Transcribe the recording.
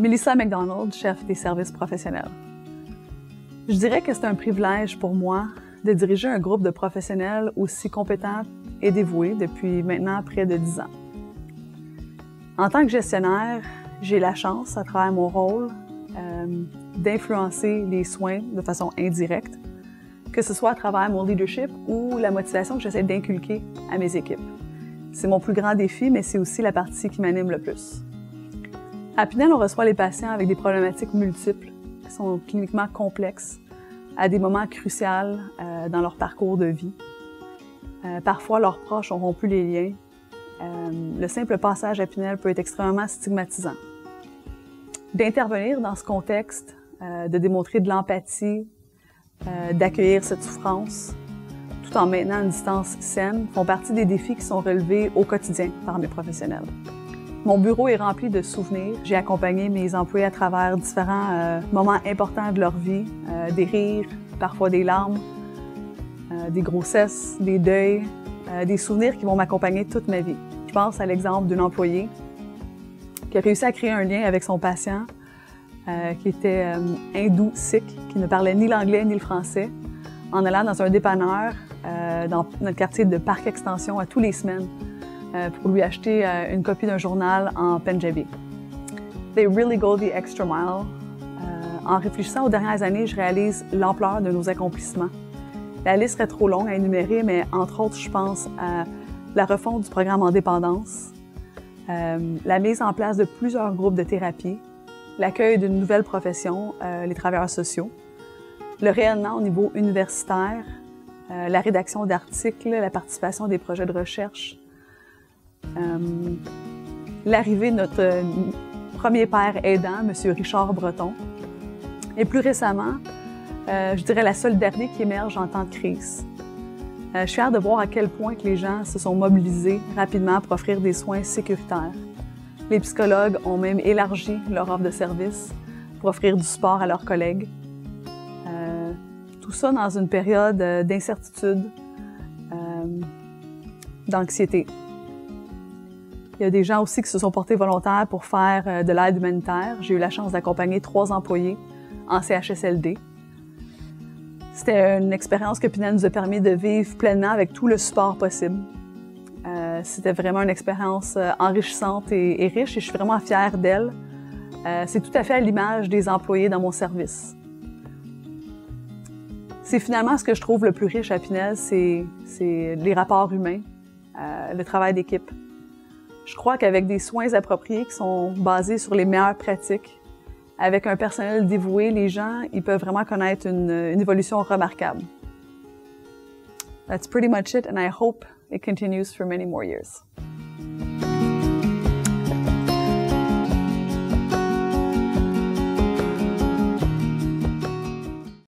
Melissa McDonald, chef des services professionnels. Je dirais que c'est un privilège pour moi de diriger un groupe de professionnels aussi compétents et dévoués depuis maintenant près de 10 ans. En tant que gestionnaire, j'ai la chance, à travers mon rôle, d'influencer les soins de façon indirecte, que ce soit à travers mon leadership ou la motivation que j'essaie d'inculquer à mes équipes. C'est mon plus grand défi, mais c'est aussi la partie qui m'anime le plus. À Pinel, on reçoit les patients avec des problématiques multiples, qui sont cliniquement complexes, à des moments cruciaux dans leur parcours de vie. Parfois, leurs proches ont rompu les liens. Le simple passage à Pinel peut être extrêmement stigmatisant. D'intervenir dans ce contexte, de démontrer de l'empathie, d'accueillir cette souffrance, tout en maintenant une distance saine, font partie des défis qui sont relevés au quotidien par mes professionnels. Mon bureau est rempli de souvenirs. J'ai accompagné mes employés à travers différents moments importants de leur vie, des rires, parfois des larmes, des grossesses, des deuils, des souvenirs qui vont m'accompagner toute ma vie. Je pense à l'exemple d'une employée qui a réussi à créer un lien avec son patient qui était hindou-sikh, qui ne parlait ni l'anglais ni le français, en allant dans un dépanneur dans notre quartier de Parc Extension à tous les semaines pour lui acheter une copie d'un journal en Punjabi. They really go the extra mile. En réfléchissant aux dernières années, je réalise l'ampleur de nos accomplissements. La liste serait trop longue à énumérer, mais entre autres, je pense à la refonte du programme en dépendance, la mise en place de plusieurs groupes de thérapie, l'accueil d'une nouvelle profession, les travailleurs sociaux, le rayonnement au niveau universitaire, la rédaction d'articles, la participation à des projets de recherche, l'arrivée de notre premier père aidant, M. Richard Breton, et plus récemment, je dirais la solidarité qui émerge en temps de crise. Je suis fière de voir à quel point que les gens se sont mobilisés rapidement pour offrir des soins sécuritaires. Les psychologues ont même élargi leur offre de services pour offrir du support à leurs collègues. Tout ça dans une période d'incertitude, d'anxiété. Il y a des gens aussi qui se sont portés volontaires pour faire de l'aide humanitaire. J'ai eu la chance d'accompagner 3 employés en CHSLD. C'était une expérience que Pinel nous a permis de vivre pleinement avec tout le support possible. C'était vraiment une expérience enrichissante et riche et je suis vraiment fière d'elle. C'est tout à fait à l'image des employés dans mon service. C'est finalement ce que je trouve le plus riche à Pinel, c'est les rapports humains, le travail d'équipe. Je crois qu'avec des soins appropriés qui sont basés sur les meilleures pratiques, avec un personnel dévoué, les gens ils peuvent vraiment connaître une évolution remarquable. That's pretty much it, and I hope it continues for many more years.